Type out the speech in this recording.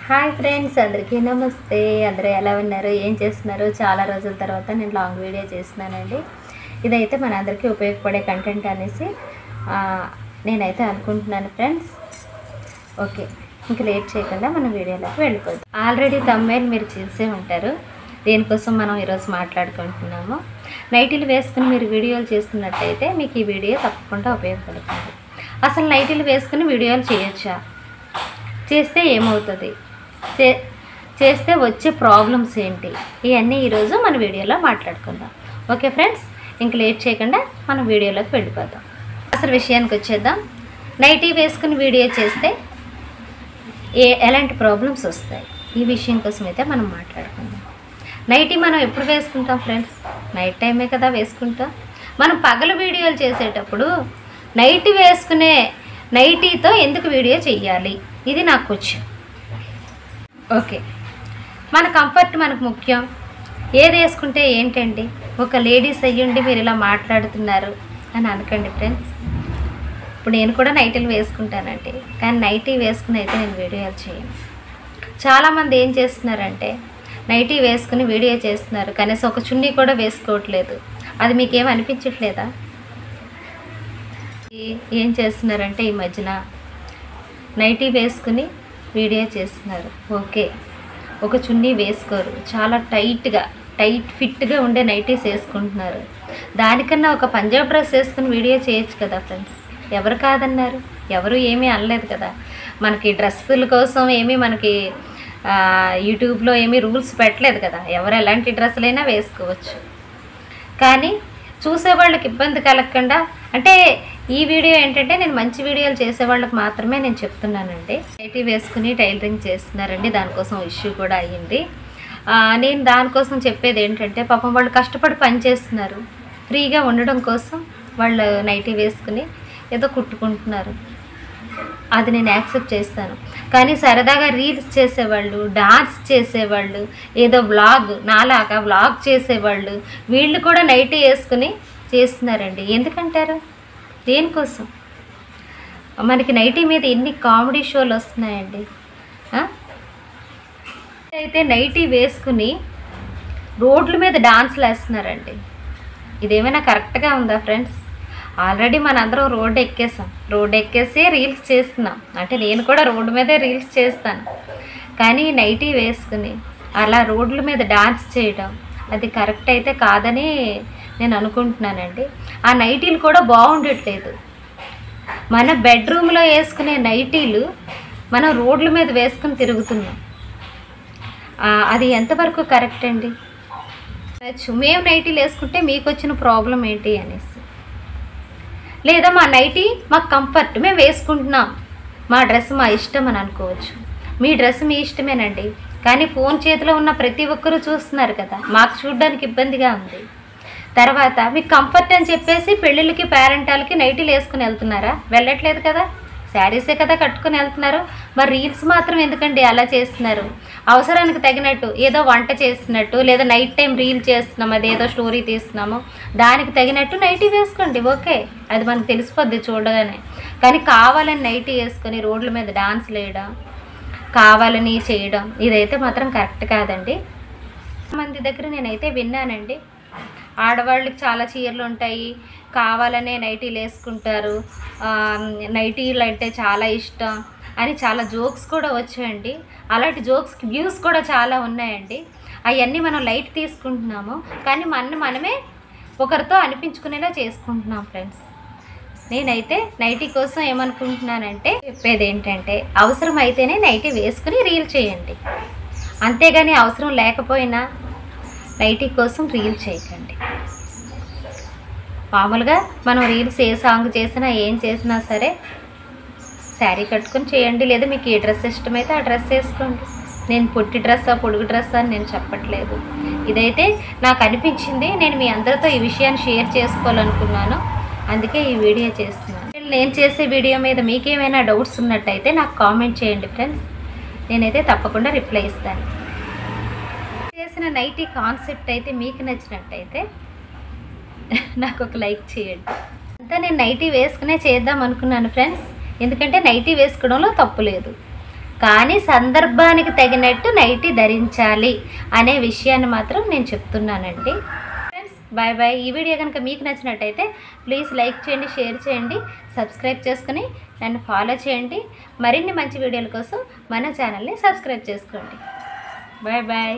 Hi friends, అందరికీ నమస్తే. అందరూ ఎలా ఉన్నారు, ఏం చేస్తున్నారు? చాలా రోజుల తర్వాత నేను లాంగ్ వీడియో చేస్తున్నానండి. ఇదైతే మన అందరికీ ఉపయోగపడే కంటెంట్ అనేసి నేనైతే అనుకుంటున్నాను ఫ్రెండ్స్. ఓకే, ఇంక లేట్ చేయకుండా మనం వీడియోలోకి వెళ్ళిపోతాం. ఆల్రెడీ థంబ్నెయిల్ మీరు చూసే ఉంటారు. దేనికోసం మనం ఈరోజు మాట్లాడుకుంటున్నాము. నైటీలు వేసుకుని మీరు వీడియోలు చేస్తున్నట్టయితే మీకు ఈ వీడియో తప్పకుండా ఉపయోగపడుతుంది. అసలు నైటీలు వేసుకుని వీడియోలు చేయొచ్చా? చేస్తే ఏమవుతుంది? చేస్తే వచ్చే ప్రాబ్లమ్స్ ఏంటి? ఇవన్నీ ఈరోజు మన వీడియోలో మాట్లాడుకుందాం. ఓకే ఫ్రెండ్స్, ఇంక లేట్ చేయకుండా మనం వీడియోలోకి వెళ్ళిపోతాం. అసలు విషయానికి వచ్చేద్దాం. నైటీ వేసుకుని వీడియో చేస్తే ఎలాంటి ప్రాబ్లమ్స్ వస్తాయి, ఈ విషయం కోసం అయితే మనం మాట్లాడుకుందాం. నైటీ మనం ఎప్పుడు వేసుకుంటాం ఫ్రెండ్స్? నైట్ టైమే కదా వేసుకుంటాం. మనం పగలు వీడియోలు చేసేటప్పుడు నైటీతో ఎందుకు వీడియో చెయ్యాలి? ఇది నాకు క్వశ్చన్. ఓకే, మన కంఫర్ట్ మనకు ముఖ్యం. ఏది వేసుకుంటే ఏంటండి? ఒక లేడీస్ అయ్యుండి మీరు ఇలా మాట్లాడుతున్నారు అని అనకండి ఫ్రెండ్స్. ఇప్పుడు నేను కూడా నైటీలు వేసుకుంటానండి, కానీ నైటీ వేసుకుని అయితే నేను వీడియోలు చేయను. చాలామంది ఏం చేస్తున్నారంటే నైటీ వేసుకుని వీడియో చేస్తున్నారు, కనీసం ఒక చున్నీ కూడా వేసుకోవట్లేదు. అది మీకేం అనిపించట్లేదా? ఏం చేస్తున్నారంటే ఈ మధ్యన నైటీ వేసుకుని వీడియో చేస్తున్నారు. ఓకే, ఒక చున్నీ వేసుకోరు, చాలా టైట్ ఫిట్గా ఉండే నైటీస్ వేసుకుంటున్నారు. దానికన్నా ఒక పంజాబ్ డ్రెస్ వేసుకుని వీడియో చేయొచ్చు కదా ఫ్రెండ్స్. ఎవరు కాదన్నారు? ఎవరు ఏమీ అనలేదు కదా. మనకి డ్రెస్సుల కోసం ఏమీ మనకి యూట్యూబ్లో ఏమీ రూల్స్ పెట్టలేదు కదా. ఎవరు ఎలాంటి డ్రెస్సులైనా వేసుకోవచ్చు. కానీ చూసేవాళ్ళకి ఇబ్బంది కలగకుండా, అంటే ఈ వీడియో ఏంటంటే నేను మంచి వీడియోలు చేసేవాళ్ళకి మాత్రమే నేను చెప్తున్నానండి. నైటీ వేసుకుని టైలరింగ్ చేస్తున్నారండి, దానికోసం ఇష్యూ కూడా అయ్యింది. నేను దానికోసం చెప్పేది ఏంటంటే, పాపం వాళ్ళు కష్టపడి పని చేస్తున్నారు, ఫ్రీగా ఉండడం కోసం వాళ్ళు నైటీ వేసుకుని ఏదో కుట్టుకుంటున్నారు. అది నేను యాక్సెప్ట్ చేస్తాను. కానీ సరదాగా రీల్స్ చేసేవాళ్ళు, డాన్స్ చేసేవాళ్ళు, ఏదో నాలాగా వ్లాగ్ చేసేవాళ్ళు, వీళ్ళు కూడా నైటీ వేసుకుని చేస్తున్నారండి. ఎందుకంటారు? దేనికోసం? మనకి నైటీ మీద ఎన్ని కామెడీ షోలు వస్తున్నాయండి. అయితే నైటీ వేసుకుని రోడ్ల మీద డాన్స్లు వేస్తున్నారండి. ఇదేమైనా కరెక్ట్గా ఉందా ఫ్రెండ్స్? ఆల్రెడీ మనందరం రోడ్డు ఎక్కేసి రీల్స్ చేస్తున్నాం. అంటే నేను కూడా రోడ్డు మీదే రీల్స్ చేస్తాను. కానీ నైటీ వేసుకుని అలా రోడ్ల మీద డాన్స్ చేయడం అది కరెక్ట్ అయితే కాదని నేను అనుకుంటున్నానండి. ఆ నైటీలు కూడా బాగుండట్లేదు. మన బెడ్రూమ్లో వేసుకునే నైటీలు మనం రోడ్ల మీద వేసుకుని తిరుగుతున్నాం. అది ఎంతవరకు కరెక్ట్ అండి? మేము నైటీలు వేసుకుంటే మీకు వచ్చిన ప్రాబ్లం ఏంటి అనేసి, లేదా మా నైటీ మాకు కంఫర్ట్, మేము వేసుకుంటున్నాం, మా డ్రెస్ మా ఇష్టం అని అనుకోవచ్చు. మీ డ్రెస్ మీ ఇష్టమేనండి, కానీ ఫోన్ చేతిలో ఉన్న ప్రతి ఒక్కరూ చూస్తున్నారు కదా, మాకు చూడడానికి ఇబ్బందిగా ఉంది. తర్వాత మీకు కంఫర్ట్ అని చెప్పేసి పెళ్ళిళ్ళకి పేరెంటాలకి నైటీలు వేసుకుని వెళ్తున్నారా? వెళ్ళట్లేదు కదా, శారీసే కదా కట్టుకుని వెళ్తున్నారు. మరి రీల్స్ మాత్రం ఎందుకండి అలా చేస్తున్నారు? అవసరానికి తగినట్టు ఏదో వంట చేస్తున్నట్టు, లేదా నైట్ టైం రీల్ చేస్తున్నాము, అదేదో స్టోరీ తీస్తున్నాము, దానికి తగినట్టు నైటీ వేసుకోండి. ఓకే, అది మనకు తెలిసిపోద్ది చూడగానే. కానీ కావాలని నైటీ వేసుకొని రోడ్ల మీద డాన్స్లు వేయడం, కావాలని చేయడం, ఇదైతే మాత్రం కరెక్ట్ కాదండి. మంది దగ్గర నేనైతే విన్నానండి, ఆడవాళ్ళకి చాలా చీరలు ఉంటాయి, కావాలనే నైటీలు వేసుకుంటారు, నైటీలు అంటే చాలా ఇష్టం అని చాలా జోక్స్ కూడా వచ్చాయండి. అలాంటి జోక్స్కి వ్యూస్ కూడా చాలా ఉన్నాయండి. అవన్నీ మనం లైట్ తీసుకుంటున్నాము, కానీ మనమే ఒకరితో అనిపించుకునేలా చేసుకుంటున్నాం ఫ్రెండ్స్. నేనైతే నైటీ కోసం ఏమనుకుంటున్నానంటే, చెప్పేది ఏంటంటే, అవసరం అయితేనే నైటీ వేసుకుని రీల్ చేయండి, అంతేగాని అవసరం లేకపోయినా నైటీ కోసం రీల్ చేయకండి. మామూలుగా మనం రీల్స్ ఏ సాంగ్ చేసినా ఏం చేసినా సరే శారీ కట్టుకొని చేయండి, లేదా మీకు ఏ డ్రెస్ ఇష్టమైతే ఆ డ్రెస్ వేసుకోండి. నేను పొట్టి డ్రెస్సా పొడుగు డ్రెస్సా అని నేను చెప్పట్లేదు. ఇదైతే నాకు అనిపించింది, నేను మీ అందరితో ఈ విషయాన్ని షేర్ చేసుకోవాలనుకున్నాను, అందుకే ఈ వీడియో చేస్తున్నాను. నేను చేసే వీడియో మీద మీకేమైనా డౌట్స్ ఉన్నట్టయితే నాకు కామెంట్ చేయండి ఫ్రెండ్స్, నేనైతే తప్పకుండా రిప్లై ఇస్తాను. చేసిన నైటీ కాన్సెప్ట్ అయితే మీకు నచ్చినట్టయితే నాకు ఒక లైక్ చేయండి. అంతా నేను నైటీ వేసుకునే చేద్దాం అనుకున్నాను ఫ్రెండ్స్, ఎందుకంటే నైటీ వేసుకోవడంలో తప్పు లేదు. కానీ సందర్భానికి తగినట్టు నైటీ ధరించాలి అనే విషయాన్ని మాత్రం నేను చెప్తున్నానండి. Friends bye bye. ఈ వీడియో కనుక మీకు నచ్చినట్టయితే ప్లీజ్ లైక్ చేయండి, షేర్ చేయండి, సబ్స్క్రైబ్ చేసుకుని నన్ను ఫాలో చేయండి. మరిన్ని మంచి వీడియోల కోసం మన ఛానల్ని సబ్స్క్రైబ్ చేసుకోండి. Bye bye.